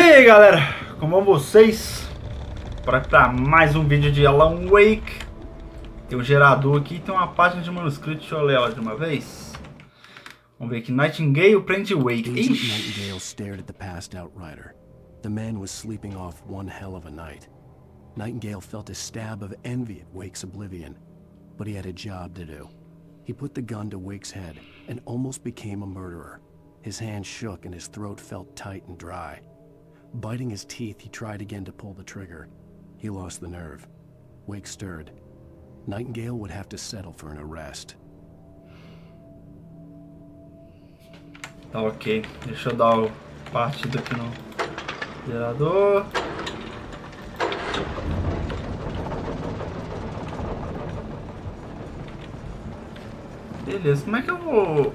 aí galera, como vão vocês? Para mais um vídeo de Alan Wake. Tem um gerador aqui, tem uma página de manuscrito. Deixa eu ler ela de uma vez. Vamos ver aqui. Nightingale prende Wake. Nightingale stared at the passed out rider. The man was sleeping off one hell of a night. Nightingale felt a stab of envy at Wake's oblivion, but he had a job to do. He put the gun to Wake's head and almost became a murderer. His hand shook and his throat felt tight and dry. Biting his teeth, he tried again to pull the trigger. He lost the nerve. Wake stirred. Nightingale would have to settle for an arrest. Tá ok. Deixa eu dar o partido aqui no gerador. Beleza, como é que eu vou...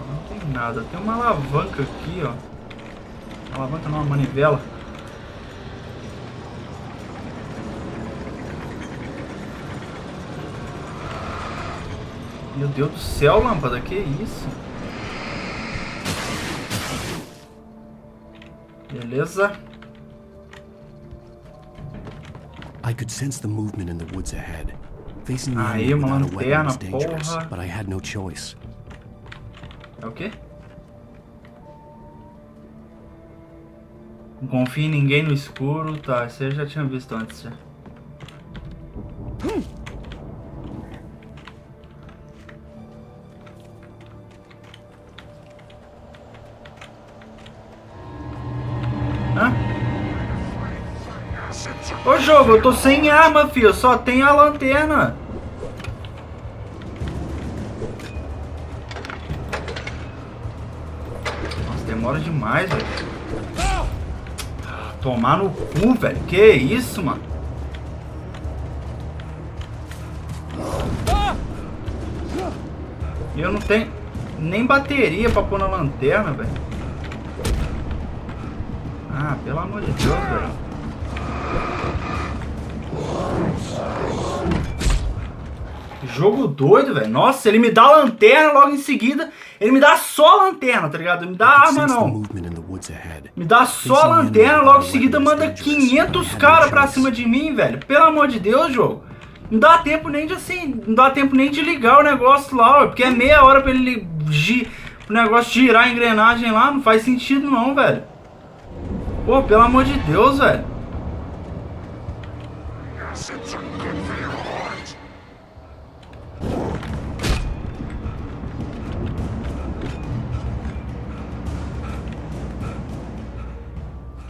Não tem nada, tem uma alavanca aqui, ó. Alavanca não, uma manivela. Meu Deus do céu, lâmpada, que isso? Beleza. I could sense the movement in the woods ahead. Facing the Aí, enemy uma without a weapon was lanterna, dangerous, porra. but I had no choice. É o quê? Não confia em ninguém no escuro. Tá, isso eu já tinha visto antes já. Hã? Ô jogo, eu tô sem arma, filho. Só tem a lanterna. Nossa, demora demais, velho. Tomar no cu, velho. Que isso, mano? E eu não tenho nem bateria pra pôr na lanterna, velho. Ah, pelo amor de Deus, velho. Jogo doido, velho. Nossa, ele me dá a lanterna logo em seguida. Ele me dá só a lanterna, tá ligado? Ele me dá a arma, não. Me dá só a lanterna, logo em seguida manda 500 caras pra cima de mim, velho. Pelo amor de Deus, jogo. Não dá tempo nem de assim, não dá tempo nem de ligar o negócio lá, ó, porque é meia hora pra ele o negócio girar a engrenagem lá. Não faz sentido não, velho. Pô, pelo amor de Deus, velho.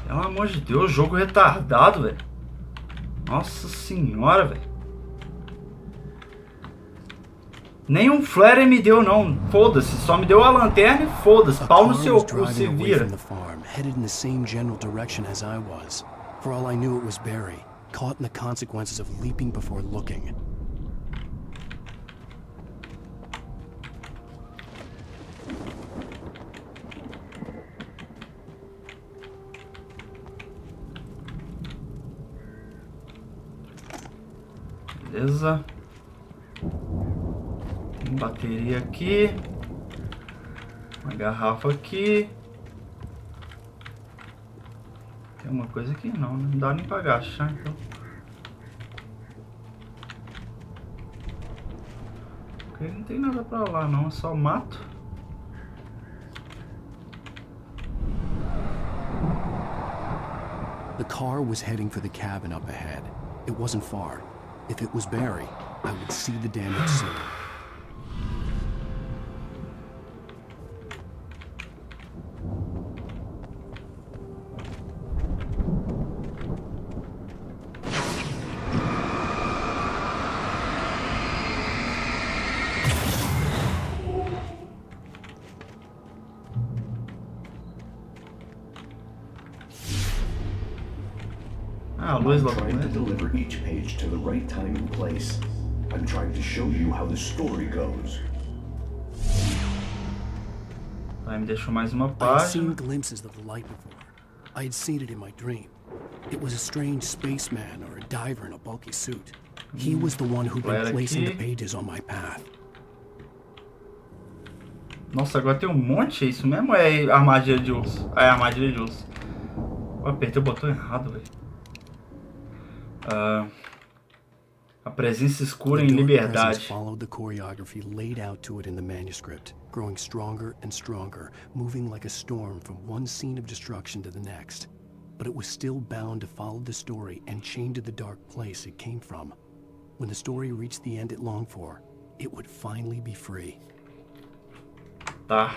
Pelo amor de Deus, jogo retardado, velho. Nossa senhora, velho. Nem um flare me deu, não. Foda-se, só me deu a lanterna e foda-se. Pau no seu cu, se vira. Headed in the same general direction as I was. For all I knew, it was Barry, caught in the consequences of leaping before looking. Beleza. Tem bateria aqui. Uma garrafa aqui. Tem uma coisa aqui? Não, não dá nem pra agachar, então. Ok, não tem nada pra lá não, é só mato. The car was heading for the cabin up ahead. It wasn't far. If it was Barry, I would see the damage soon. Ah, luz lá trying to deliver each page to the right time and place. I'm trying to show you how the story goes. Aí me deixou mais uma I had seen página. glimpses of the light before. I had seen it in my dream. It was a strange spaceman or a diver in a bulky suit. He was the one who'd been placing the pages on my path. Nossa, agora tem um monte, é isso mesmo? Ou é armadilha de urso? Ah, é armadilha de urso. Eu apertei o botão errado, velho. A presença escura em liberdade. Followed the choreography laid out to it in the manuscript, growing stronger and stronger, moving like a storm from one scene of destruction to the next. But it was still bound to follow the story and chained to the dark place it came from. When the story reached the end it longed for, it would finally be free. Tá.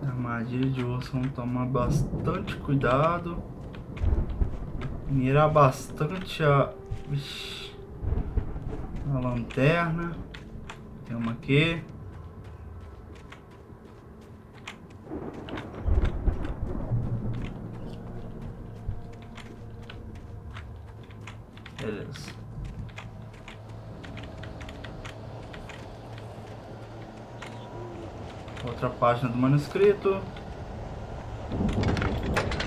Armadilha de urso, vamos tomar bastante cuidado. Mirar bastante a lanterna. Tem uma aqui. Beleza. Outra página do manuscrito.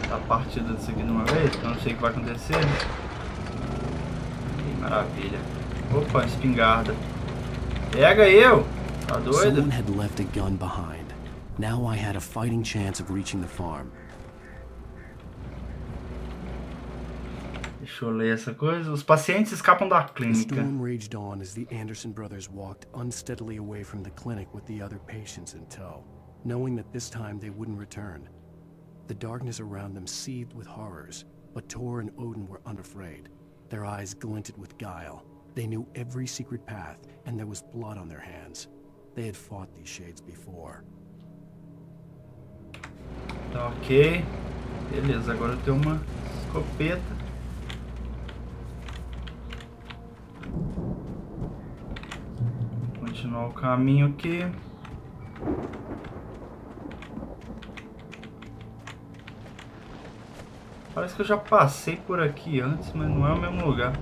Tá partida disso aqui de uma vez, porque eu não sei o que vai acontecer. Que maravilha. Opa, espingarda. Pega eu! Tá doido? Someone had left a gun behind. Now I had a fighting chance of reaching the farm. Deixa eu ler essa coisa. Os pacientes escapam da The clínica. storm raged on as the Anderson brothers walked unsteadily away from the clinic with the other patients in tow, knowing that this time they wouldn't return. The darkness around them seethed with horrors, but Tor and Odin were unafraid. Their eyes glinted with guile. They knew every secret path, and there was blood on their hands. They had fought these shades before. Tá ok. Beleza, agora eu tenho uma escopeta. Vou continuar o caminho aqui. Parece que eu já passei por aqui antes, mas não é o mesmo lugar.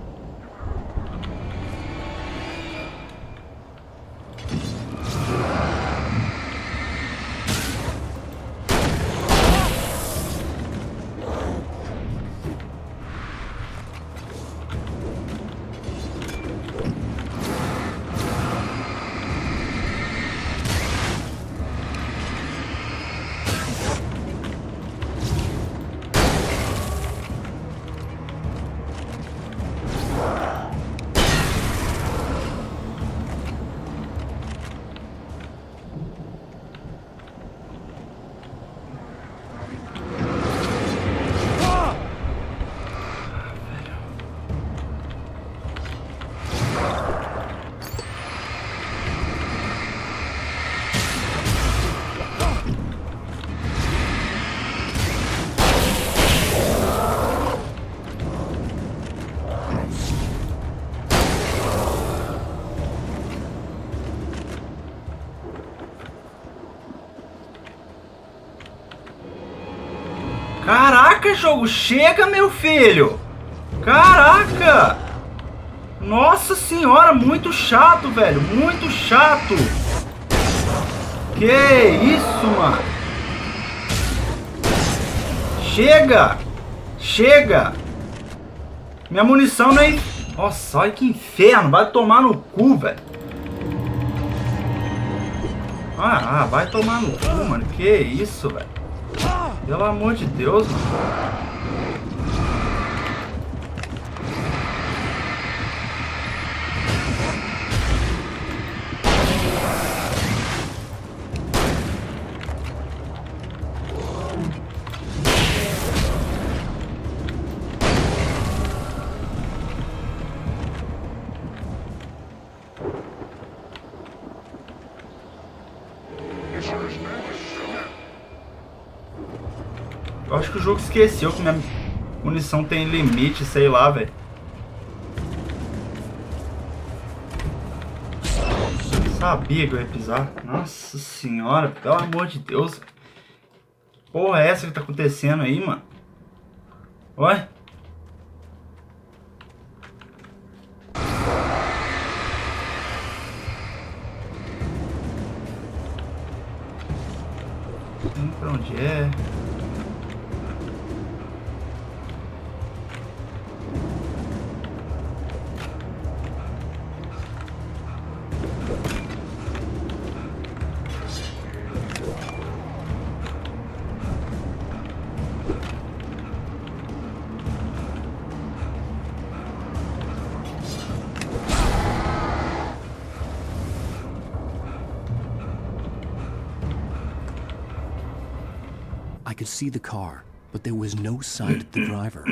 Caraca, jogo, chega, meu filho! Caraca! Nossa senhora, muito chato, velho, muito chato! Que isso, mano? Chega! Chega! Minha munição não é... Nossa, olha que inferno, vai tomar no cu, velho! Ah, vai tomar no cu, mano, que isso, velho? Pelo amor de Deus, mano. Eu acho que o jogo esqueceu que minha munição tem limite, sei lá, velho. Sabia que eu ia pisar. Nossa senhora, pelo amor de Deus. Porra é essa que tá acontecendo aí, mano? Oi? Pra onde é? I could see the car, but there was no sign of the driver.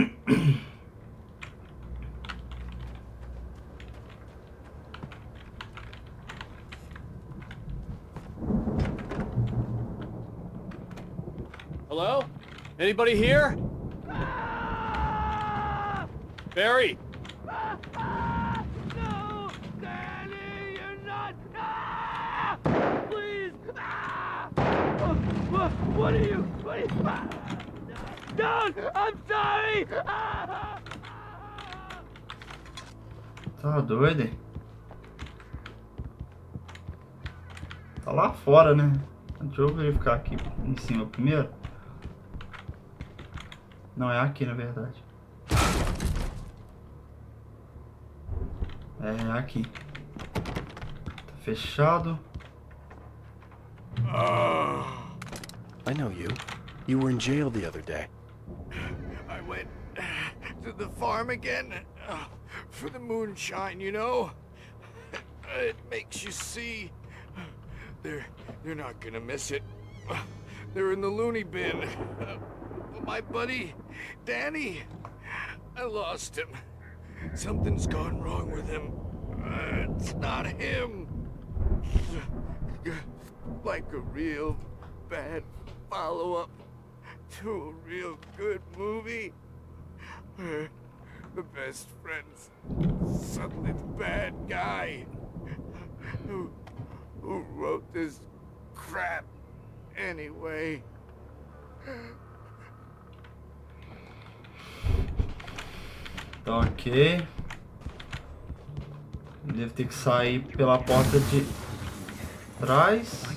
Hello? Anybody here? Barry? No! Danny, you're not! Please! What are you? Don't! I'm sorry! Tá doido? Tá lá fora, né? Deixa eu verificar aqui em cima primeiro. Não, é aqui na verdade. É aqui. Tá fechado. I know you. You were in jail the other day. I went to the farm again for the moonshine, you know? It makes you see. They're not gonna miss it. They're in the loony bin. My buddy, Danny, I lost him. Something's gone wrong with him. It's not him. Like a real bad follow-up to a real good movie. The best friend's suddenly the bad guy. Who wrote this crap anyway? Tá ok. Deve ter que sair pela porta de trás.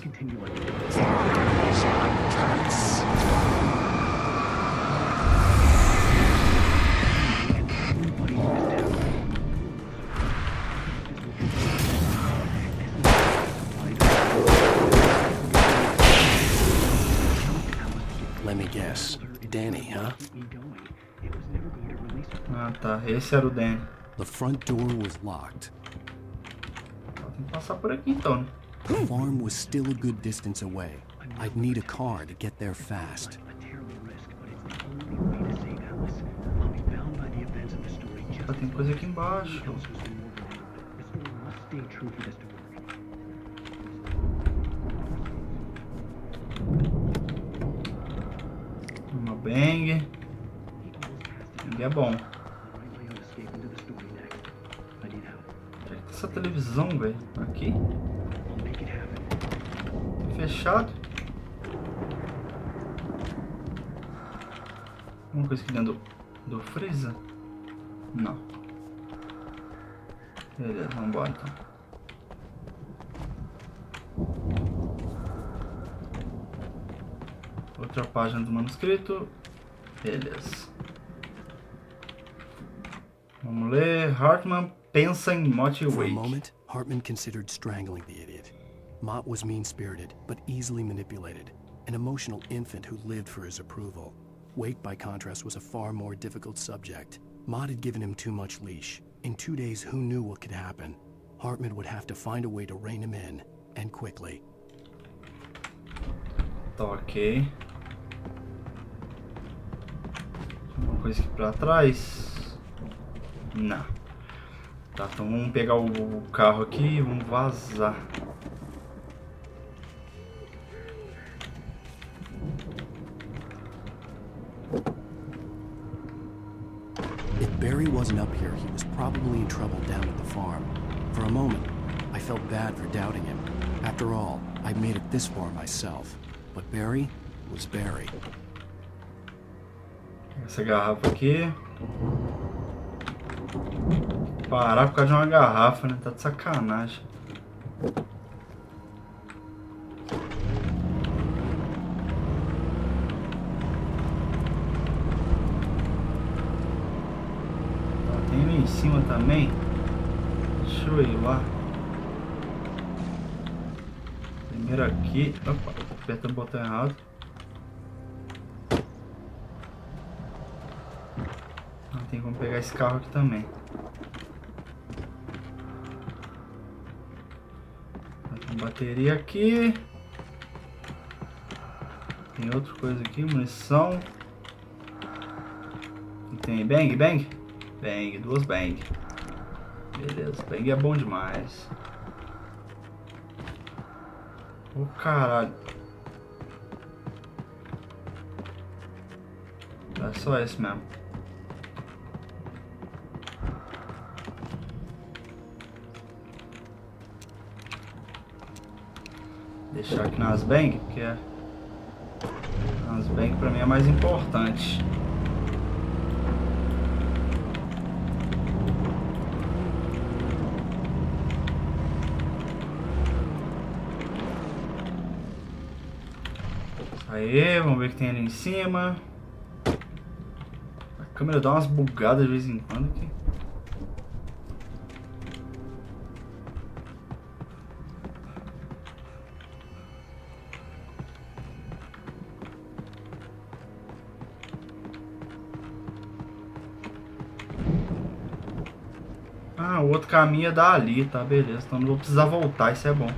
Let me guess. Danny, huh? Ah, tá. Esse era o Dan. The front door was locked. Tem que passar por aqui então, né? The farm was still a good distance away. I'd need a car to get there fast. Ah, tem coisa aqui embaixo. Uma bang. Bang é bom. Onde é que tá essa televisão, velho? Aqui? Fechado. Alguma coisa aqui dentro do freezer? Não. Beleza, vamos embora então. Outra página do manuscrito. Beleza. Vamos ler. Hartman pensa em Mott For a Wake. moment, Hartman considered strangling the idiot. Mott was mean-spirited, but easily manipulated. An emotional infant who lived for his approval. Wake, by contrast, was a far more difficult subject. Mott had given him too much leash. In 2 days, who knew what could happen? Hartman would have to find a way to rein him in, and quickly. Tá ok. Uma coisa aqui pra trás? Não. Tá, então vamos pegar o carro aqui e vamos vazar. If Barry wasn't up here, he was probably in trouble down at the farm. For a moment, I felt bad for doubting him. After all, I'd made it this far myself. But Barry was Barry. Essa garrafa aqui. Parar por causa de uma garrafa, né? Tá de sacanagem. Tem ali em cima também. Deixa eu ir lá. Primeiro aqui. Opa, aperta o botão errado. Tem como pegar esse carro aqui também. Tem bateria aqui. Tem outra coisa aqui, munição. E tem bang, bang? Bang, 2 bang. Beleza, bang é bom demais. Ô caralho. É só esse mesmo. Deixar aqui nas bang, porque nas bang pra mim é mais importante. Aê, vamos ver o que tem ali em cima. A câmera dá umas bugadas de vez em quando aqui. Ah, o outro caminho é dali, tá? Beleza, então não vou precisar voltar, isso é bom.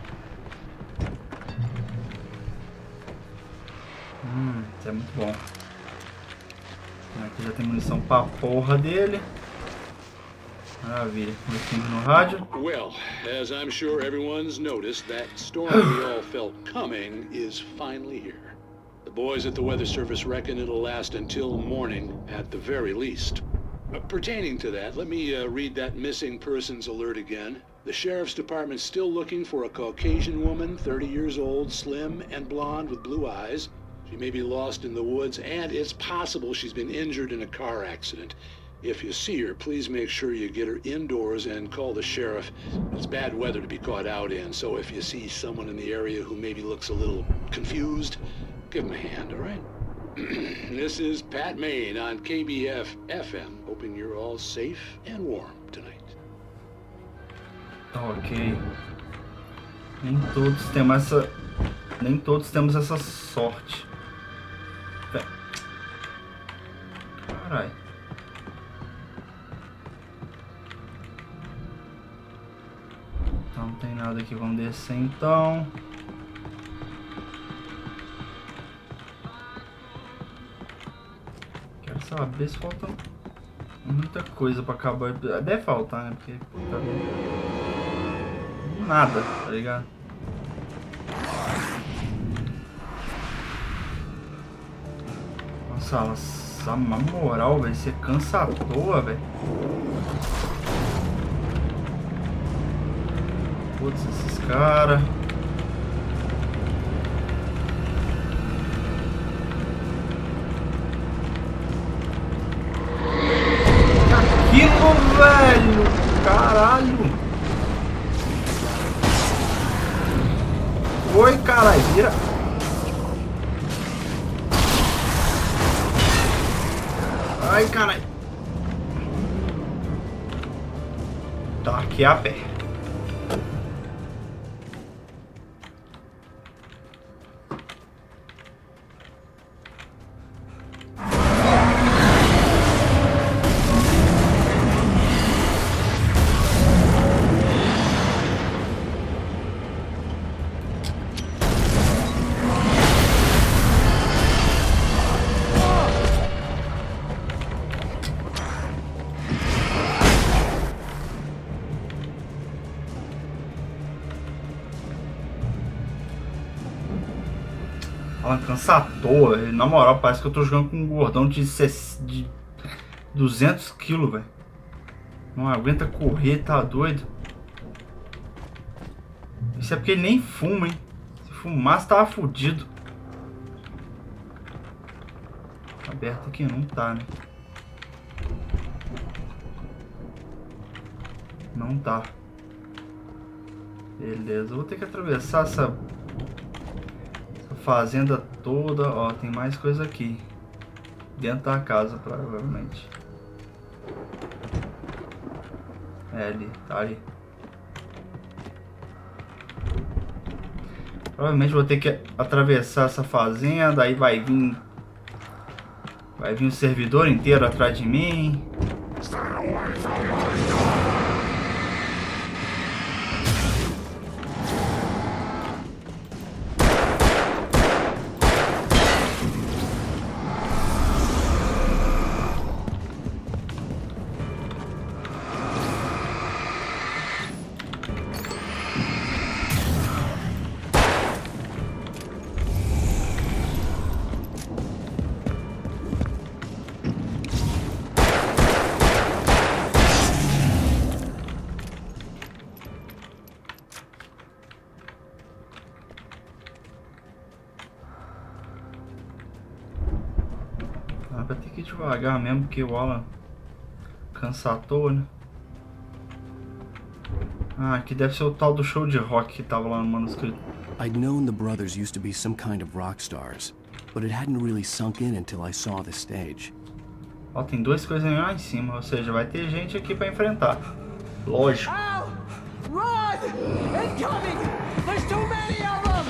Isso é muito bom. Aqui já tem munição pra porra dele. Maravilha. Vamos no rádio. Well, as I'm sure everyone's noticed, that storm we all felt coming is finally here. The boys at the Weather Service reckon it'll last until morning at the very least. Pertaining to that, let me read that missing persons alert again. The Sheriff's Department's still looking for a Caucasian woman, 30 years old, slim and blonde with blue eyes. She may be lost in the woods, and it's possible she's been injured in a car accident. If you see her, please make sure you get her indoors and call the sheriff. It's bad weather to be caught out in, so if you see someone in the area who maybe looks a little confused, give them a hand, all right? This is Pat Maine on KBF FM, hoping you're all safe and warm tonight. Ok. Nem todos temos essa sorte. Caralho. Então não tem nada aqui, vamos descer então. Quero saber se falta muita coisa pra acabar. Deve faltar, né? Porque tá vendo? Nada, tá ligado? Nossa, a moral, velho, você cansa à toa, velho. Putz, esses caras. Aquilo, velho! Caralho! Oi, caralho, vira! Ai, caralho! Tá aqui a pé. Ela cansa à toa, na moral, parece que eu tô jogando com um gordão de 200 kg, velho. Não aguenta correr, tá doido. Isso é porque ele nem fuma, hein. Se fumasse, tava fudido. Aberto aqui não tá, né. Não tá. Beleza, eu vou ter que atravessar essa fazenda toda. Ó, tem mais coisa aqui dentro da casa, provavelmente. É ali, tá ali. Provavelmente vou ter que atravessar essa fazenda, aí vai vir o servidor inteiro atrás de mim. vai ter que ir devagar mesmo, porque o Alan cansa à toa, né? Ah, aqui deve ser o tal do show de rock que tava lá no manuscrito. I'd known the brothers used to be some kind of rock stars, but it hadn't really sunk in until I saw the stage. Ó, tem duas coisas lá em cima, ou seja, vai ter gente aqui pra enfrentar. Lógico. Ow! Run! Incoming! There's too many of them!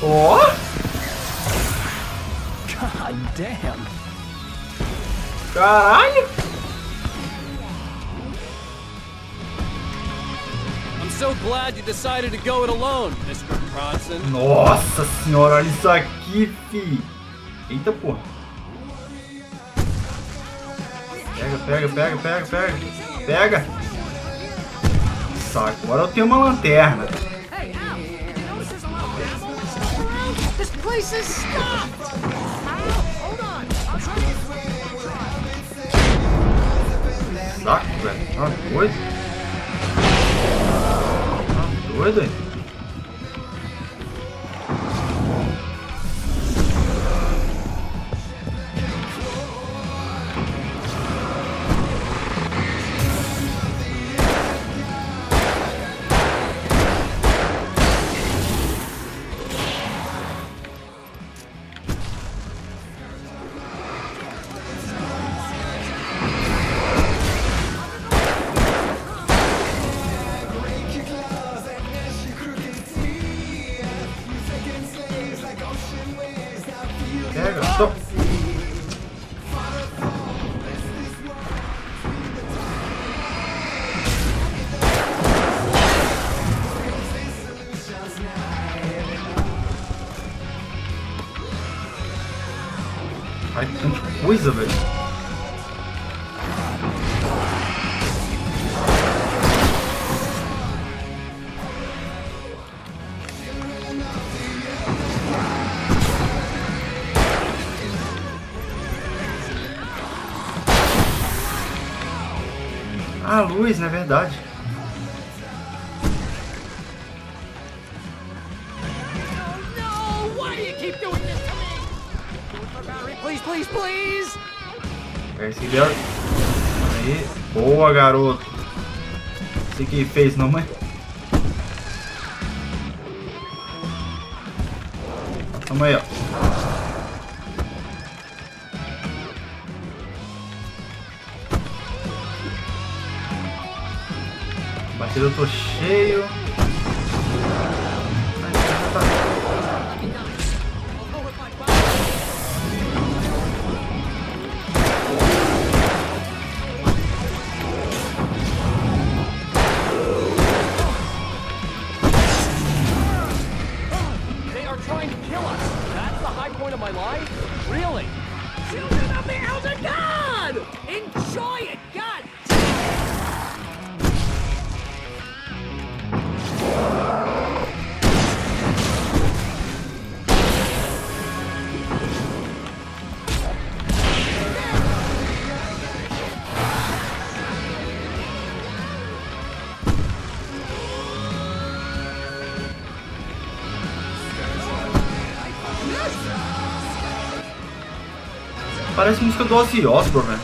Ó! God damn! Caralho! I'm so glad you decided to go it alone, Mr. Bronson. Nossa senhora, olha isso aqui, fi! Eita porra! Pega, pega, pega, pega, pega! Pega! Saco, agora eu tenho uma lanterna. Hey, Al! You notice there's a lot of animals around? This place is stopped! Al, hold on! I'm trying to... Saco, velho. Tá doido? Tá doido, hein? Pega, stop. Ai, tanta coisa, velho. Ah, luz, não é verdade. No! Why do you keep doing this to me? Do it for Barry, please, please, please! Pega esse dela. Aí. Boa, garoto. Você que fez, não, mãe? Toma aí, ó. Batida, eu tô cheio. They are trying to kill us. That's the high point of my life? Really? Children of the Elder God! Enjoy it, God! Parece música do Ozzy Osbourne, velho.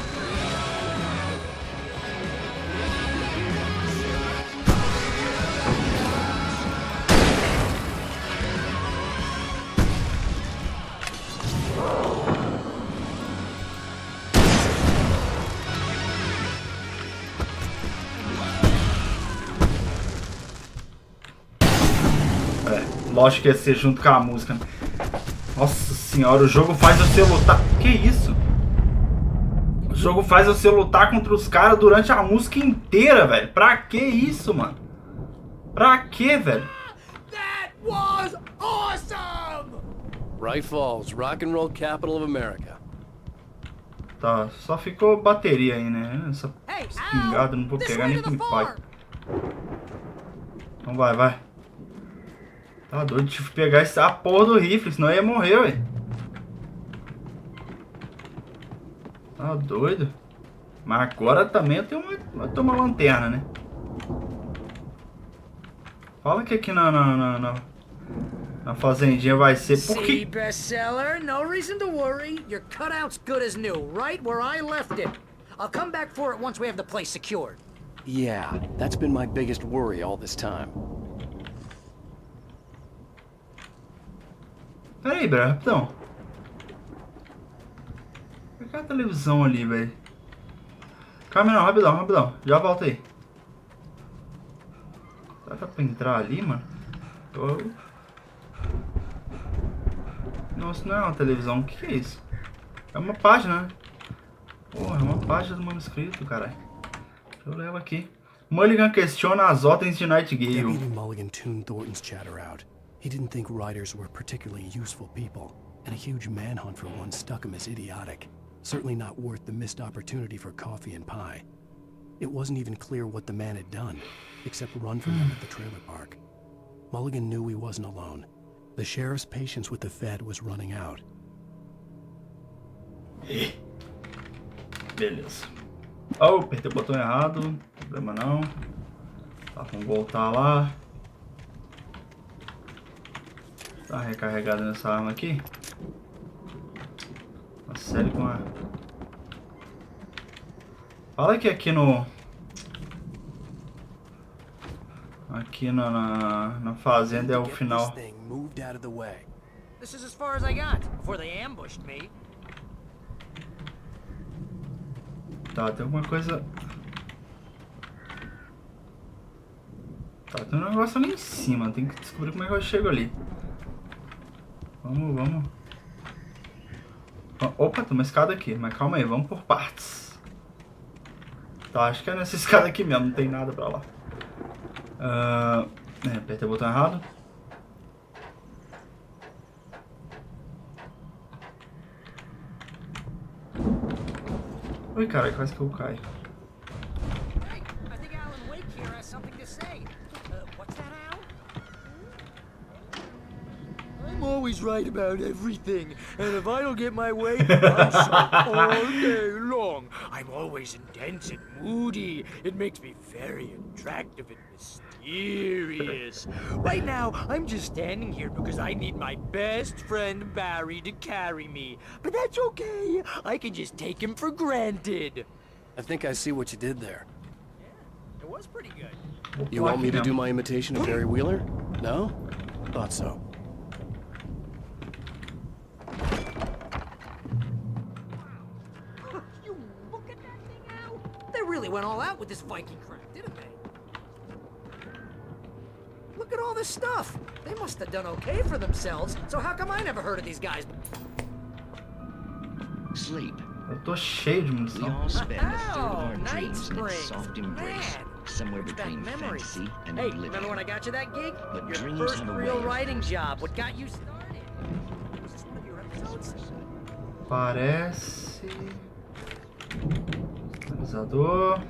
Lógico que ia ser junto com a música. Nossa senhora, o jogo faz você lutar. Que isso? O jogo faz você lutar contra os caras durante a música inteira, velho. Pra que isso, mano? Pra que, velho? That was awesome! Bright Falls, rock and roll capital of America. Tá, só ficou bateria aí, né? Essa espingarda não vou pegar nem com o pai. Então vai, vai. Tá doido, tive que pegar a porra do rifle, senão eu ia morrer, ué. Tá doido. Mas agora também eu tenho uma lanterna, né? Fala que aqui Na fazendinha vai ser... Por See, que... bestseller, no reason to worry. Your cutout's good as new, right where I left it. I'll come back for it once we have the place secured. Yeah, that's been my biggest worry all this time. Pera aí, Bra, rapidão. Cadê a televisão ali, velho? Calma não, rapidão, rapidão. Já volta aí. Será que dá pra entrar ali, mano? Nossa, não é uma televisão. O que é isso? É uma página, né? Porra, é uma página do manuscrito, caralho. Eu levo aqui. Mulligan questiona as ordens de Nightingale. Deputy Mulligan tuned Thornton's chatter out. He didn't think writers were particularly useful people, and a huge manhunt for one struck him as idiotic. Certainly not worth the missed opportunity for coffee and pie. It wasn't even clear what the man had done, except run from them at the trailer park. Mulligan knew he wasn't alone. The sheriff's patience with the Fed was running out. Beleza. Oh, apertei o botão errado. Problema não. Tá, vamos voltar lá. Tá recarregado nessa arma aqui. Uma série com a... Fala que aqui no... Aqui na fazenda é o final. This is as far as I got before they ambushed me. Tá, tem alguma coisa... Tá, tem um negócio ali em cima. Tem que descobrir como é que eu chego ali. Vamos. Opa, tem uma escada aqui. Mas calma aí, vamos por partes. Tá, acho que é nessa escada aqui mesmo. Não tem nada pra lá. Apertei o botão errado. Oi, cara, quase que eu caio. Hey, I think Alan Wake here has something to say. What's that, Al? I'm always right about everything, and if I don't get my way, I'm so all day long. I'm always intense and moody. It makes me very attractive and mysterious. Right now, I'm just standing here because I need my best friend Barry to carry me. But that's okay. I can just take him for granted. I think I see what you did there. Yeah, it was pretty good. You want me to do my imitation of Barry Wheeler? No? Thought so. You look at that thing, Al. They really went all out with this Viking crap, didn't they? Look at all this stuff. They must have done okay for themselves. So how come I never heard of these guys? Sleep. Eu tô cheio de We munição. all spend a third of our Night dreams in a Springs. soft embrace, Man, somewhere brings back between memories. fantasy and Hey, oblivion. remember when I got you that gig? But Your dreams first have a real way of writing forcing job. us What to got you started? Was this one of your episodes? Parece... Analisador.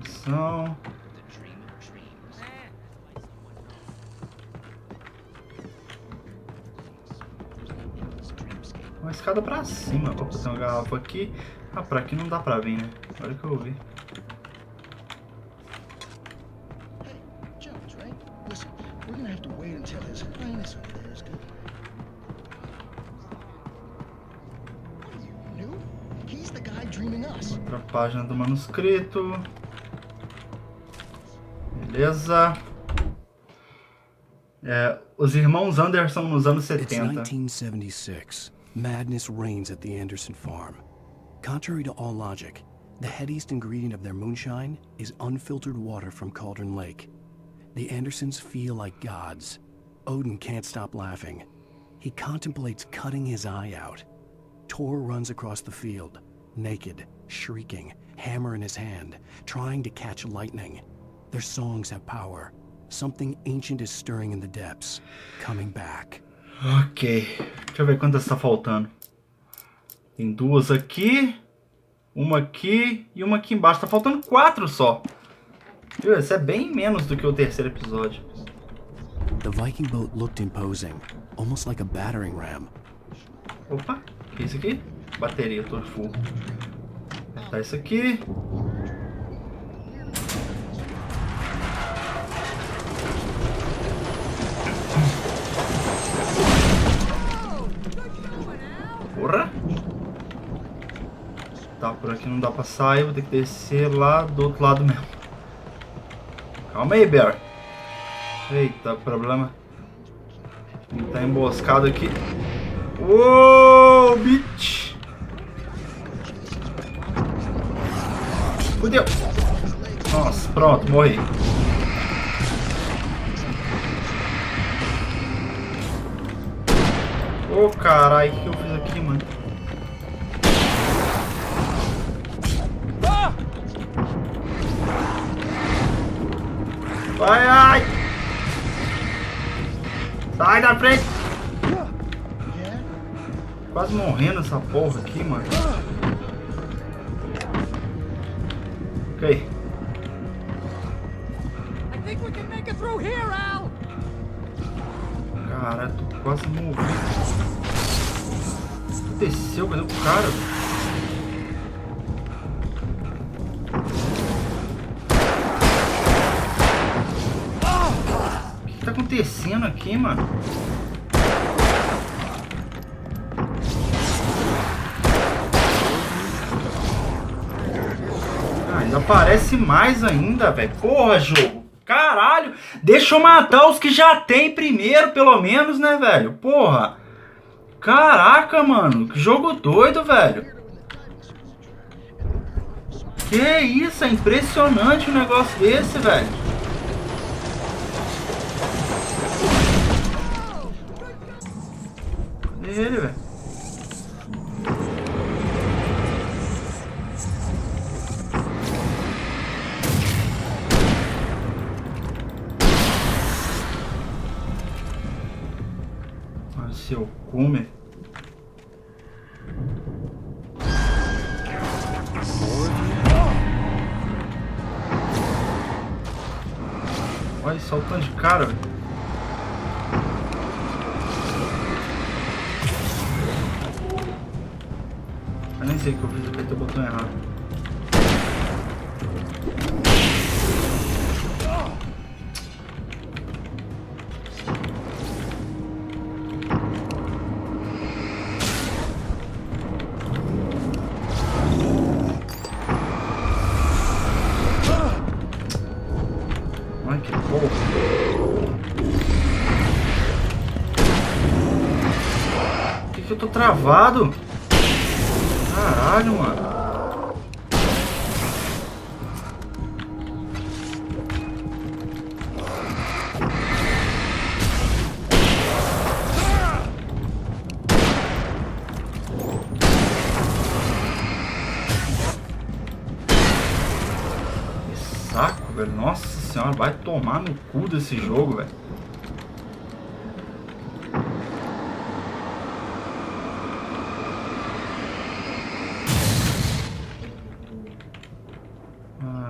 Missão. The dream of dreams. Dreamscape. Uma escada pra cima. Opa, tem uma garrafa aqui. Ah, pra aqui não dá pra vir, né? Olha que eu vi. Hey, Jones, right? Listen, we're gonna have to wait until his highness over there is good. What are you, new? He's the guy dreaming us. Outra página do manuscrito. Beleza. Os irmãos Anderson nos anos It's 70. 1976. Madness reigns at the Anderson farm. Contrary to all logic, the headiest ingredient of their moonshine is unfiltered water from Cauldron Lake. The Andersons feel like gods. Odin can't stop laughing. He contemplates cutting his eye out. Tor runs across the field, naked, shrieking, hammer in his hand, trying to catch lightning. Their songs have power. Something ancient is stirring in the depths, coming back. Ok. Deixa eu ver quantas está faltando. Tem duas aqui. Uma aqui e uma aqui embaixo. Tá faltando 4 só. Viu? Esse é bem menos do que o terceiro episódio. The Viking boat looked imposing, almost like a battering ram. Opa, o que é isso aqui? Bateria, tô full. Apertar isso aqui. Porra! Tá, por aqui não dá pra sair, vou ter que descer lá do outro lado mesmo. Calma aí, Bear. Eita, problema. Ele tá emboscado aqui. Uou, bitch! Fudeu! Nossa, pronto, morri. Ô, caralho, o que eu fiz aqui, mano? Vai, ai! Sai da frente! Quase morrendo essa porra aqui, mano. Ok. Cara, tô quase morrendo. O que aconteceu? Cadê o cara? O que tá acontecendo aqui, mano? Ah, ainda aparece mais ainda, velho. Porra, jogo. Caralho. Deixa eu matar os que já tem primeiro, pelo menos, né, velho? Porra. Caraca, mano. Que jogo doido, velho. Que isso? É impressionante um negócio desse, velho. Cadê ele, velho? Olha, seu come. Olha só o tanto de cara, velho. Eu nem sei o que eu fiz, eu apertei o botão errado. Ai, que porra. Por que eu tô travado? Caralho, mano. Que saco, velho. Nossa senhora, vai tomar no cu desse jogo, velho.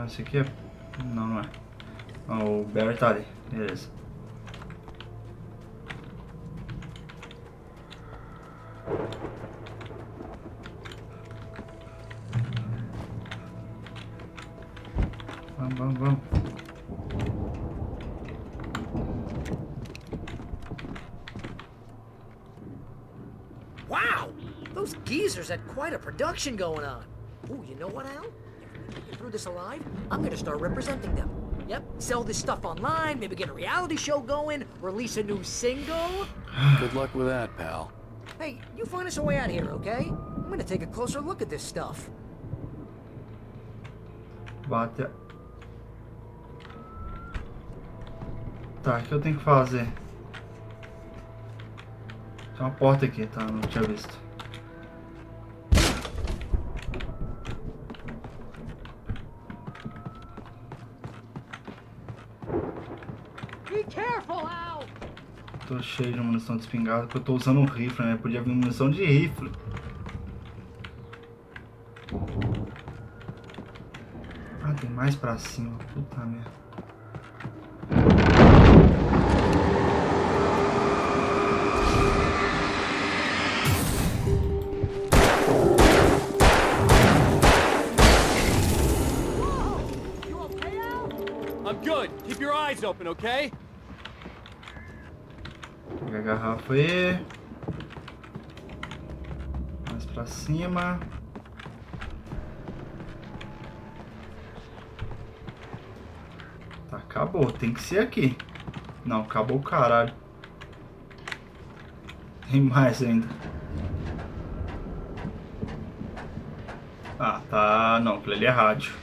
Esse aqui é... Não, não é. Oh, o Barry tá ali. Beleza. Vamos, vamos, vamos. Wow! Those geezers had quite a production going on. Ooh, you know what, Al? If we get through this alive, I'm gonna start representing them. Yep, sell this stuff online, maybe get a reality show going, release a new single. Good luck with that, pal. Hey, you find us a way out here, okay? I'm gonna take a closer look at this stuff. Bate. Tá, o que eu tenho que fazer? Tem uma porta aqui, tá? Não tinha visto. Be careful, Al! Tô cheio de munição de espingarda porque eu tô usando um rifle, né? Podia vir munição de rifle. Ah, tem mais pra cima. Puta merda. I'm good. Keep your eyes open, okay? Pega a garrafa aí. Pra cima. Tá, acabou. Tem que ser aqui. Não, acabou o caralho. Tem mais ainda. Ah, tá... Não, aquilo ali é rádio.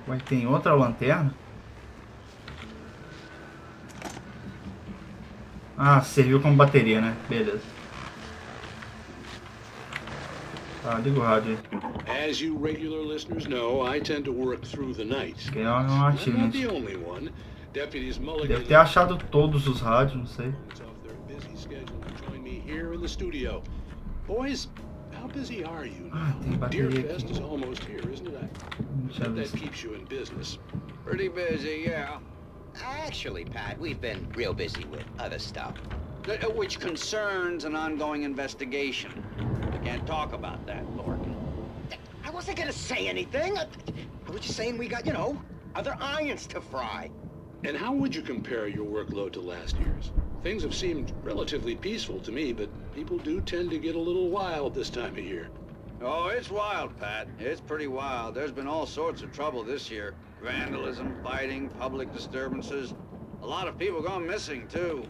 Ué, tem outra lanterna? Ah, serviu como bateria, né? Beleza. Tá, liga o rádio aí. As you regular listeners know, I tend to work through the night. Okay, I'm not the only one. Deputies Mulligan deve ter achado todos os rádios, não sei. off their busy schedule to join me here in the studio. Boys, how busy are you Ah, now? tem bateria Deerfest aqui. is almost here, isn't it? Deixa eu ver That se... keeps you in business. Pretty busy, yeah. Actually, Pat, we've been real busy with other stuff, which concerns an ongoing investigation. We can't talk about that, Lord. I wasn't gonna say anything. I was just saying we got, you know, other irons to fry. And how would you compare your workload to last year's? Things have seemed relatively peaceful to me, but people do tend to get a little wild this time of year. Oh, it's wild, Pat. It's pretty wild. There's been all sorts of trouble this year. Vandalism, fighting, public disturbances. A lot of people gone missing, too.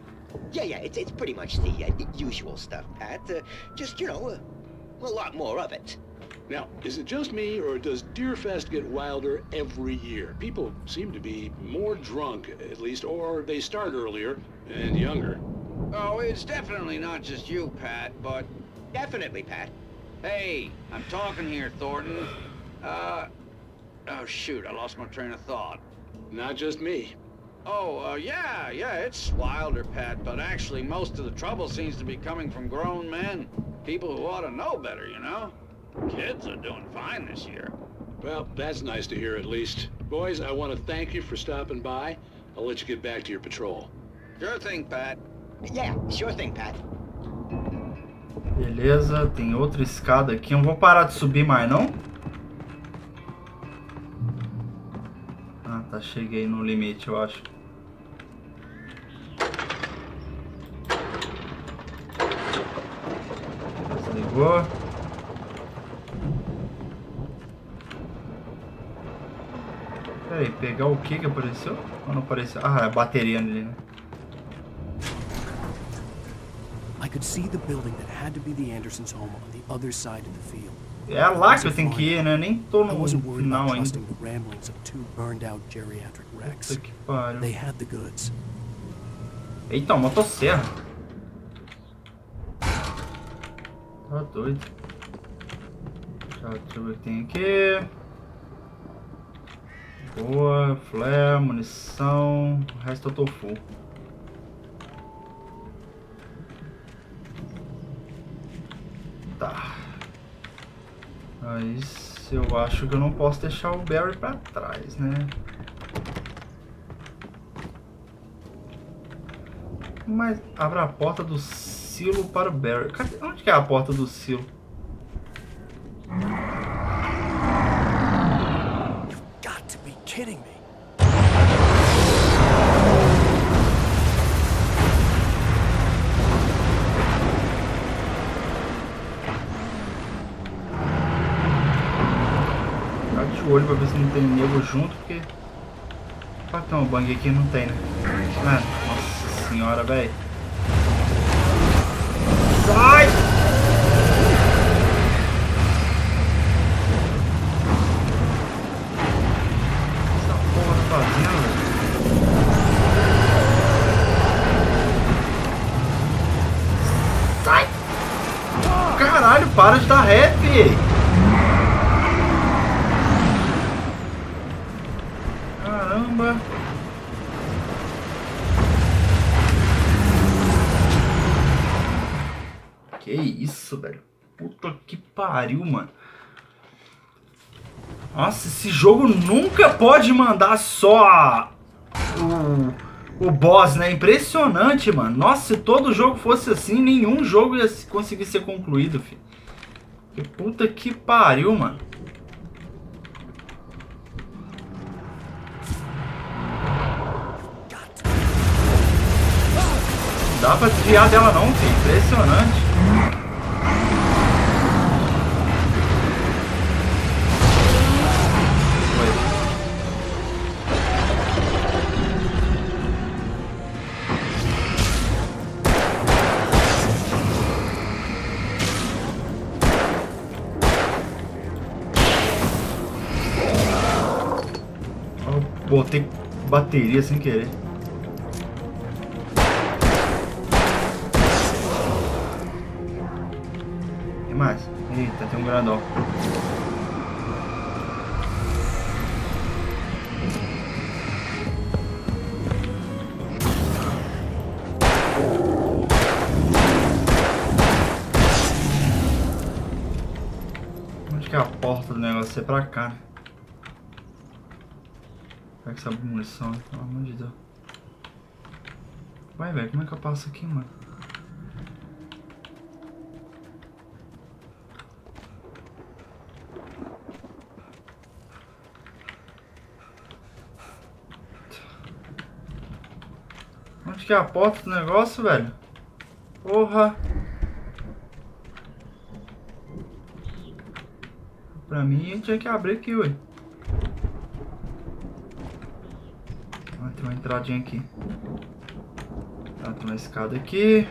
Yeah, it's pretty much the usual stuff, Pat. Just, you know, a lot more of it. Now, is it just me, or does Deerfest get wilder every year? People seem to be more drunk, at least, or they start earlier and younger. Oh, it's definitely not just you, Pat, but... Definitely, Pat. Hey, I'm talking here, Thornton. Oh, shoot, I lost my train of thought. Not just me. Oh, yeah, it's wilder, Pat, but actually most of the trouble seems to be coming from grown men. People who ought to know better, you know? Kids are doing fine this year. Well, that's nice to hear at least. Boys, I want to thank you for stopping by. I'll let you get back to your patrol. Sure thing, Pat. Yeah, sure thing, Pat. Beleza, tem outra escada aqui. Eu não vou parar de subir mais, não? Ah, tá. Cheguei no limite, eu acho. Desligou. Peraí, pegar o que apareceu? Ou não apareceu? Ah, é a bateria ali, né? I could see the building that had to be the Andersons' home on the other side of the field. É lá que eu tenho que ir, né? Nem tô I no wasn't worried final about ainda. trusting the ramblings of two burned-out geriatric wrecks. Puta que pariu. They had the goods. Eita, uma motosserra. Tá doido. Já, deixa eu ver o que tem aqui. Boa, flare, munição. O resto eu tô full. Tá. Mas eu acho que eu não posso deixar o Barry pra trás, né? Mas abra a porta do silo para o Barry. Cadê? Onde que é a porta do silo? You've got to be kidding me. Tá de olho pra ver se não tem nego junto, porque... Ah, tem um bang aqui, não tem, né? Ah, nossa senhora, velho. Sai! Essa porra tá fazendo, velho? Sai! Caralho, para de dar ré, fi! Caramba! Que isso, velho? Puta que pariu, mano. Nossa, esse jogo nunca pode mandar só o boss, né? Impressionante, mano. Nossa, se todo jogo fosse assim, nenhum jogo ia conseguir ser concluído, filho. Que puta que pariu, mano. Não dá pra desviar dela não, filho. Impressionante. Botei bateria sem querer. Tem mais? Eita, tem um grandão. Onde que é a porta do negócio? É pra cá, né? Pega essa munição, pelo amor de Deus. Vai, velho, como é que eu passo aqui, mano? Onde que é a porta do negócio, velho? Porra! Pra mim, tinha que abrir aqui, ué. Ah, tem uma entradinha aqui. Ah, tem uma escada aqui.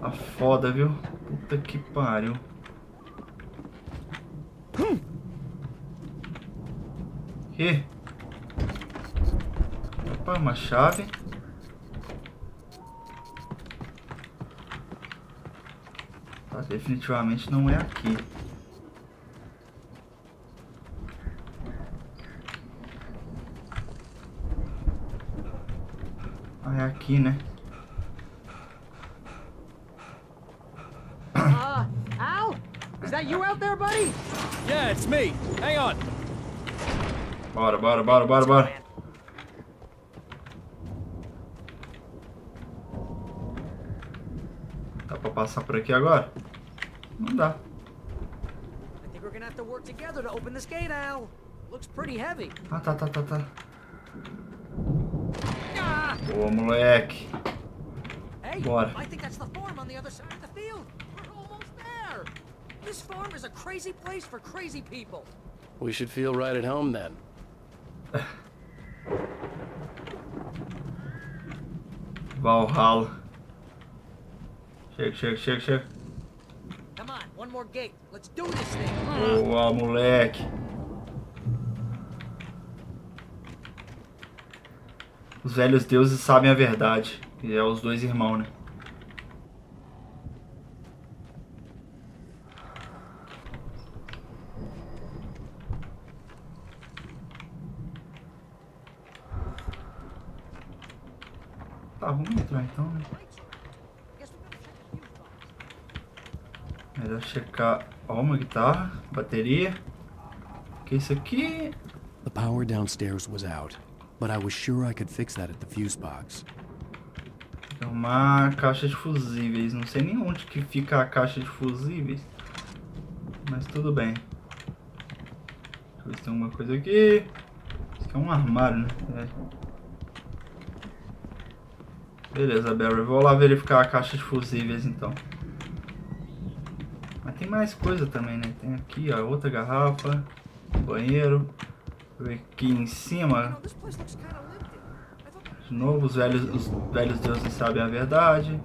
Tá foda, viu? Puta que pariu. Aqui. Opa, uma chave. Tá, definitivamente não é aqui. Ah, é aqui, né? Al? Is that you out there, buddy? Yeah, it's me. Hang on. Bora, bora, bora, bora, bora. Dá pra passar por aqui agora? Não dá. I think we're gonna have to work together to open this gate, Al. Looks pretty heavy. Ah, tá. Ah! Boa, moleque. Hey, Bora. I think that's the farm on the other side of the field. We're almost there. This farm is a crazy place for crazy people. We should feel right at home then. Valhalla. Chega. Come on, one more gate. Let's do this thing. Boa, moleque. Os velhos deuses sabem a verdade. E é os dois irmãos, né? Tá, vamos entrar então, né? Melhor checar. Ó, uma guitarra, bateria. Que isso aqui? The power downstairs was out, but I was sure I could fix that at the fuse box. É uma caixa de fusíveis. Não sei nem onde que fica a caixa de fusíveis. Mas tudo bem. Deixa eu ver se tem alguma coisa aqui. Isso aqui é um armário, né? Beleza, Barry. Vou lá verificar a caixa de fusíveis então. Mas tem mais coisa também, né? Tem aqui, ó, outra garrafa. Banheiro. Deixa eu ver aqui em cima. De novo, os velhos deuses sabem a verdade.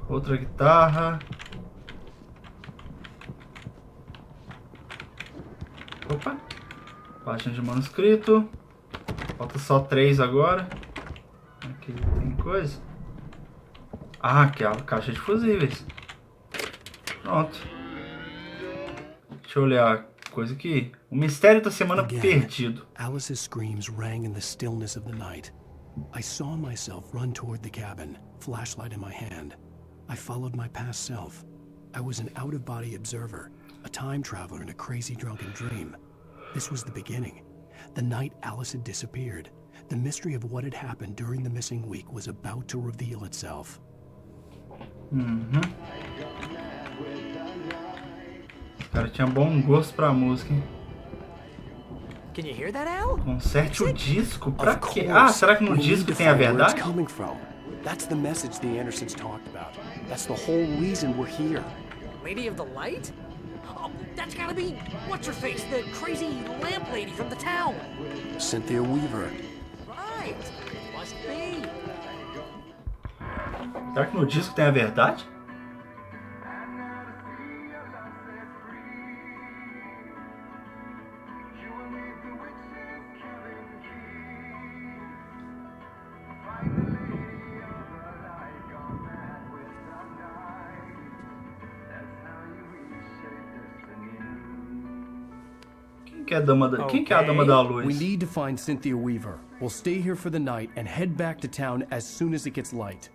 Outra guitarra. Opa. Página de manuscrito. Falta só 3 agora. Aqui tem coisa. Ah, aqui é a caixa de fusíveis. Pronto. Deixa eu olhar coisa aqui. O mistério da semana perdido. Alice's screams rang in the stillness of the night. I saw myself run toward the cabin, flashlight in my hand. I followed my past self. I was an out-of-body observer, a time traveler in a crazy drunken dream. This was the beginning. The night Alice had disappeared. The mystery of what had happened during the missing week was about to reveal itself. O cara tinha bom gosto pra música, hein? Can you hear that, Al? Conserte o disco? Pra quê? Ah, será que no disco tem a verdade? That's the message the Andersons talked about. That's the whole reason we're here. Lady of the Light? Oh, that's gotta be what's-her-face, the crazy lamp lady from the town. Cynthia Weaver. Right. Must be. Será que no disco tem a verdade? Quem que é a dama da luz? We need to find Cynthia Weaver. We'll stay here for the night and head back to town as soon as it gets light.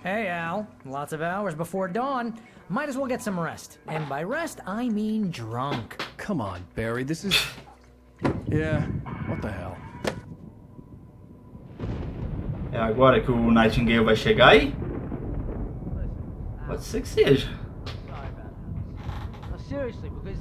Hey, Al. Lots of hours before dawn. Might as well get some rest. And by rest, I mean drunk. Come on, Barry, this is... Yeah, what the hell? É agora que o Nightingale vai chegar aí? Pode ser que seja. No, seriously, because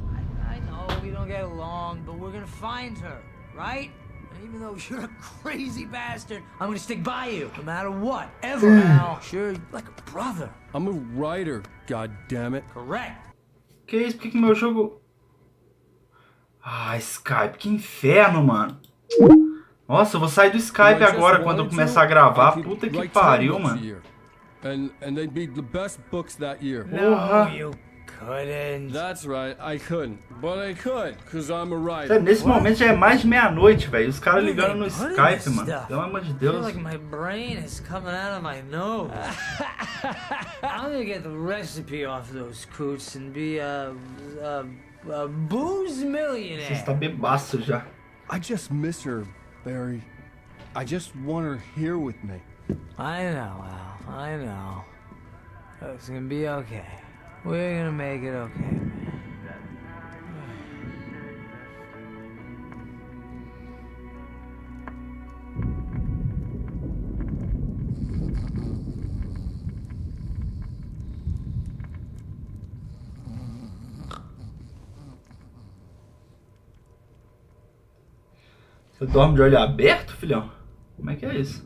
I know we don't get along, but we're gonna find her, right? And even though you're a crazy bastard, I'm gonna stick by you, no matter what, ever, Al. Sure, you're like a brother. I'm a writer, goddammit. Correct. Que isso? Por que meu jogo... Ah, Skype, que inferno, mano. Nossa, eu vou sair do Skype agora quando eu começar a gravar. Puta que pariu, mano. And they'd be the best books that year. No, you couldn't. That's right, I couldn't. But I could, because I'm a writer. Sério, nesse momento já é mais de meia-noite, velho. Os caras ligando no Skype, mano. Pelo amor de I Deus. feel like my brain is coming out of my nose. I'm gonna get the recipe off those coots and be a booze millionaire. Você está bebaço já. I just miss her, Barry. I just want her here with me. I know, Al. I know. It's gonna be okay. We're gonna make it okay, man. Você dorme de olho aberto, filhão? Como é que é isso?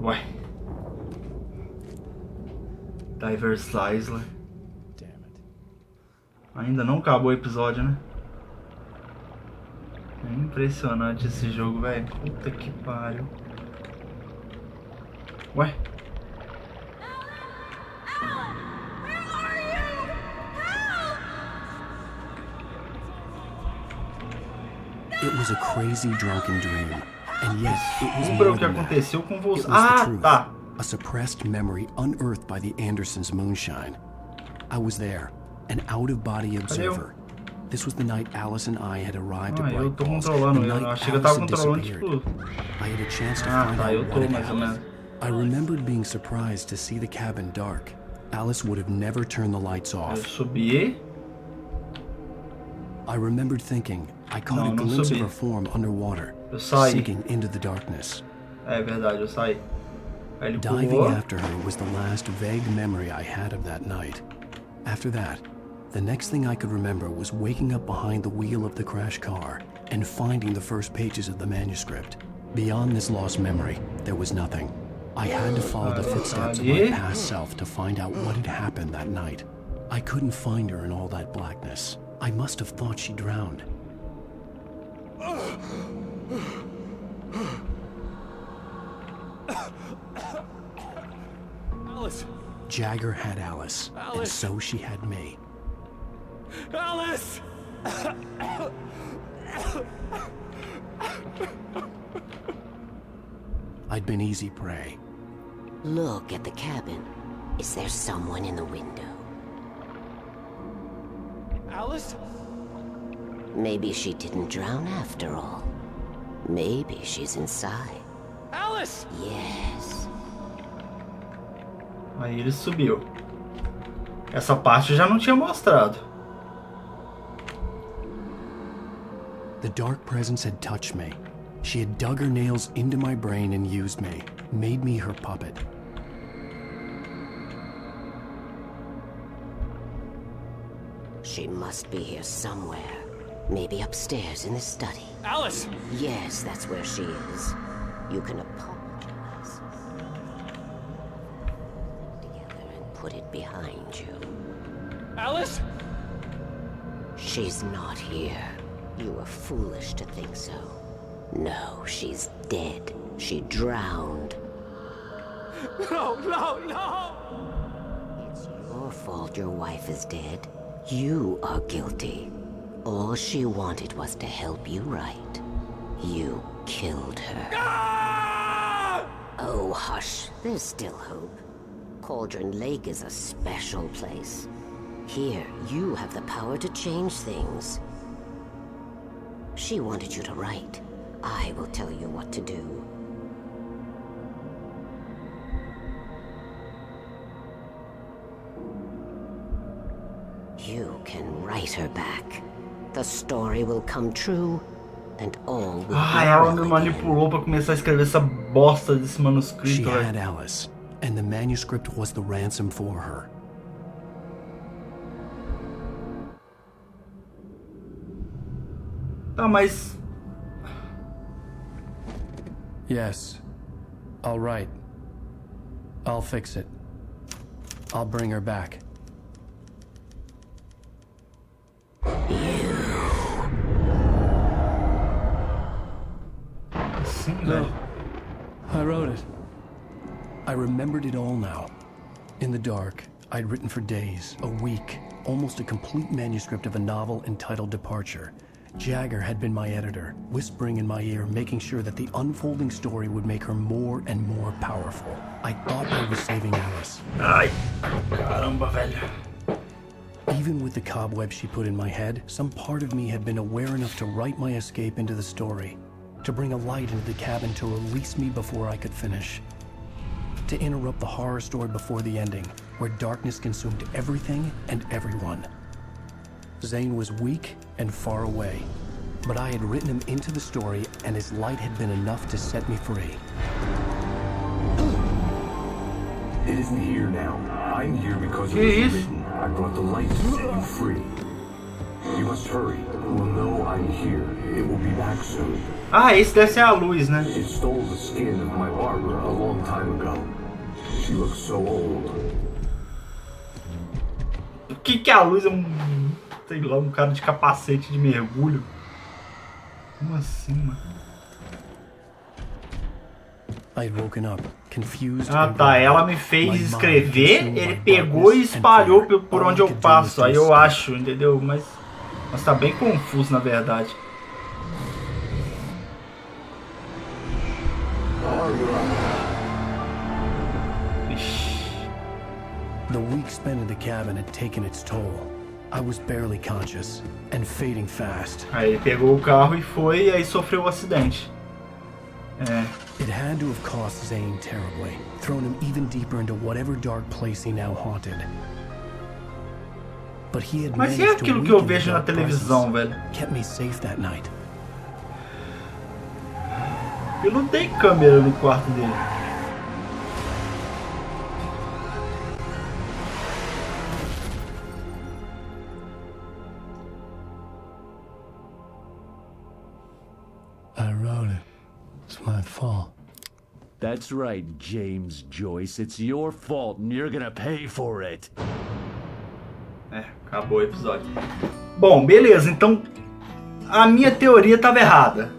Ué. Diver Slicer. Ainda não acabou o episódio, né? É impressionante esse jogo, velho. Puta que pariu. Ué? It was a crazy drunken dream, and yet it was Lembra more o que than that. aconteceu com você? It was the Ah, truth, tá. a suppressed memory unearthed by the Andersons' moonshine. I was there, an out-of-body observer. This was the night Alice and I had arrived at Eu Bright tô Falls, controlando the ele. Eu night achei que eu Alice tava had controlando, disappeared. tipo... I had a chance to Ah, find tá. out Eu what tô had mais ou happened. menos. I remembered being surprised to see the cabin dark. Alice would have never turned the lights Eu off. subi. I remembered thinking I caught a glimpse of her form underwater, Eu saí. sinking into the darkness. É verdade, eu saí. Aí ele Diving pulou. after her was the last vague memory I had of that night. After that, the next thing I could remember was waking up behind the wheel of the crash car and finding the first pages of the manuscript. Beyond this lost memory, there was nothing. I had to follow the footsteps of my past self to find out what had happened that night. I couldn't find her in all that blackness. I must have thought she drowned. Alice! Jagger had Alice, and so she had me. Alice! I'd been easy prey. Look at the cabin. Is there someone in the window? Alice? Maybe she didn't drown after all. Maybe she's inside. Alice! Yes. Aí ele subiu. Essa parte eu já não tinha mostrado. The dark presence had touched me. She had dug her nails into my brain and used me, made me her puppet. She must be here somewhere. Maybe upstairs in the study. Alice! Yes, that's where she is. You can apologize. Together and put it behind you. Alice? She's not here. You were foolish to think so. No, she's dead. She drowned. No, no, no! It's your fault your wife is dead. You are guilty. All she wanted was to help you right. You killed her. Ah! Oh, hush. There's still hope. Cauldron Lake is a special place. Here, you have the power to change things. She wanted you to write. I will tell you what to do. You can write her back. The story will come true, and all will be ela me well manipulou pra começar a escrever essa bosta desse She manuscrito, had velho. Alice, and the manuscript was the ransom for her. Tá, mas... Yes. I'll write. I'll fix it. I'll bring her back. Sim, No. velho. I wrote it. I remembered it all now. In the dark, I'd written for days, a week, almost a complete manuscript of a novel entitled Departure. Jagger had been my editor, whispering in my ear, making sure that the unfolding story would make her more and more powerful. I thought I was saving Alice. Ai, caramba, velho. Even with the cobwebs she put in my head, some part of me had been aware enough to write my escape into the story, to bring a light into the cabin to release me before I could finish, to interrupt the horror story before the ending, where darkness consumed everything and everyone. Zane was weak and far away, but I had written him into the story, and his light had been enough to set me free. It isn't here now. I'm here because Que it was isso? written. I brought the light to set you free. You must hurry. We'll know I'm here. It will be back soon. Ah, esse deve ser a luz, né? It stole the skin of my barber a long time ago. She looks so old. O que é a luz? É sei lá, um cara de capacete de mergulho. Como assim, mano? I'd woken up, confused. Ah, tá. Ela me fez escrever, ele pegou e espalhou por onde eu passo. Aí eu acho, entendeu? Mas tá bem confuso, na verdade. The week spent in the cabin had taken its toll. I was barely conscious and fading fast. Aí ele pegou o carro e foi, e aí sofreu o acidente. É. It had to have cost Zane terribly, thrown him even deeper into whatever dark place he now haunted. But he had Mas e managed to aquilo que eu weaken the vejo na dark televisão, presence, velho? kept me safe that night. Eu não tenho câmera no quarto dele. I wrote it. It's my fault. That's right, James Joyce. It's your fault and you're gonna pay for it. É, acabou o episódio. Bom, beleza. Então, a minha teoria estava errada.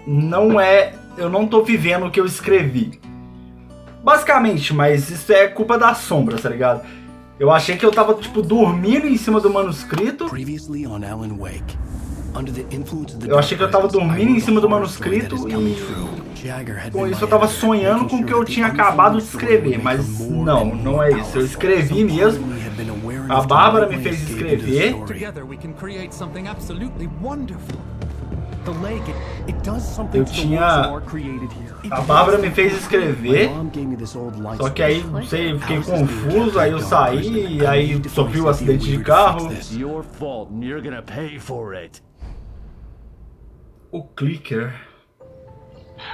Não é... Eu não tô vivendo o que eu escrevi. Basicamente, mas isso é culpa da sombra, tá ligado? Eu achei que eu tava, tipo, dormindo em cima do manuscrito. Previously on Alan Wake. Eu achei que eu tava dormindo em cima do manuscrito e com isso eu tava sonhando com o que eu tinha acabado de escrever, mas não é isso. Eu escrevi mesmo. A Bárbara me fez escrever. Eu tinha... A Bárbara me fez escrever, só que aí, não sei, eu fiquei confuso, aí eu saí, e aí sofri um acidente de carro. O clicker.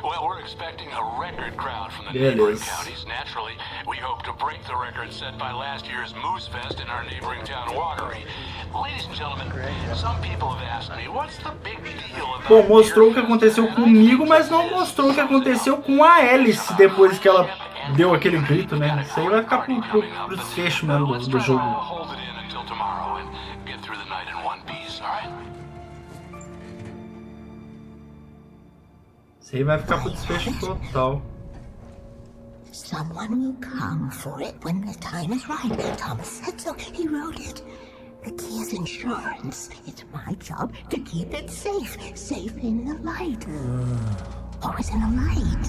Well, we're expecting a record crowd from the neighboring counties. Naturally, we hope to break the record set by last year's Moose Fest in our neighboring town, Watery. Ladies and gentlemen, some people have asked me, what's the big deal about... Bom, mostrou o que aconteceu comigo, mas não mostrou o que aconteceu com a Alice depois que ela deu aquele grito, né? Isso aí vai ficar pro desfecho mesmo do jogo. Hold it in until tomorrow and get through the night in one piece, all right? Isso aí vai ficar pro desfecho total. Someone will come for it when the time is right. Thomas said so. He wrote it. The key is insurance. It's my job to keep it safe. Safe in the light. Always in the light.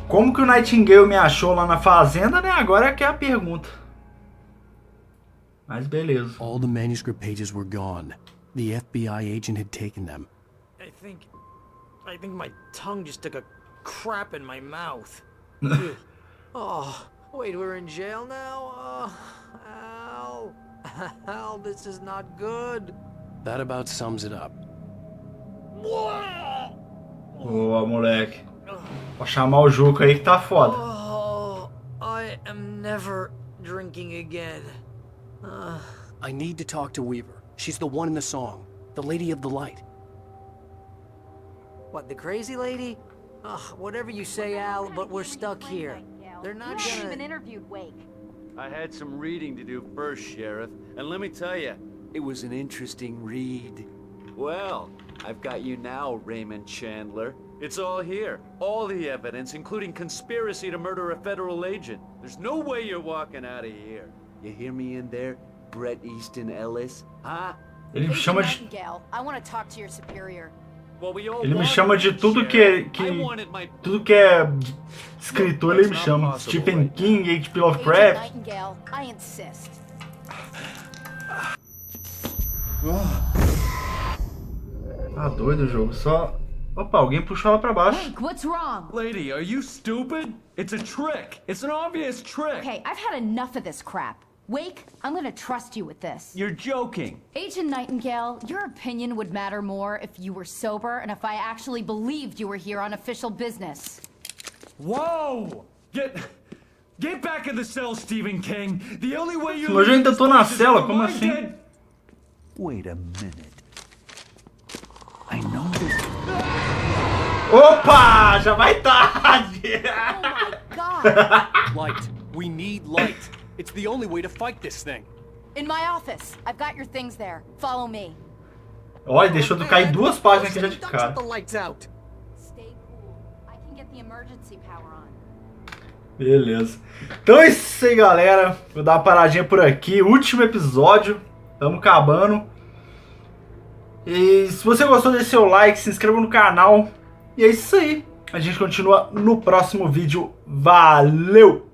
Como que o Nightingale me achou lá na fazenda, né? Agora é que é a pergunta. Mas beleza. All the manuscript pages were gone. The FBI agent had taken them. I think my tongue just took a crap in my mouth. Oh, wait, we're in jail now? Oh, Al. Al, this is not good. That about sums it up. Boa, moleque. Vou chamar o Juco aí que tá foda. Oh, I am never drinking again. I need to talk to Weaver. She's the one in the song. The Lady of the Light. What, the crazy lady? Ugh, whatever you say, Al, but we're stuck here. They're not You haven't gonna... even interviewed Wake. I had some reading to do first, Sheriff, and let me tell you, it was an interesting read. Well, I've got you now, Raymond Chandler. It's all here. All the evidence, including conspiracy to murder a federal agent. There's no way you're walking out of here. You hear me in there, Bret Easton Ellis? Huh? Ele me chama de... Nightingale, I want to talk to your superior. Ele me chama de tudo que tudo que é escritor, ele me chama. Stephen King, H.P. Lovecraft. Nightingale, I insist. Tá doido o jogo, só... Opa, alguém puxou ela pra baixo. Wake, what's wrong? Lady, are you stupid? It's a trick. It's an obvious trick. Okay, I've had enough of this crap. Wake, I'm gonna trust you with this. You're joking. Agent Nightingale, your opinion would matter more if you were sober and if I actually believed you were here on official business. Whoa! Get back in the cell, Stephen King. The only way you... Mas eu ainda tô na cela, como assim? Wait a minute. I know this. Opa! Já vai tarde! Oh my God! Light. We need light. It's the only way to fight this thing. In my office. I've got your things there. Follow me. Olha, deixou tu cair duas páginas aqui já de cara. Stay cool. I can get the emergency power on. Beleza. Então é isso aí, galera. Vou dar uma paradinha por aqui. Último episódio. Tamo acabando. E se você gostou, deixe seu like, se inscreva no canal. E é isso aí. A gente continua no próximo vídeo. Valeu!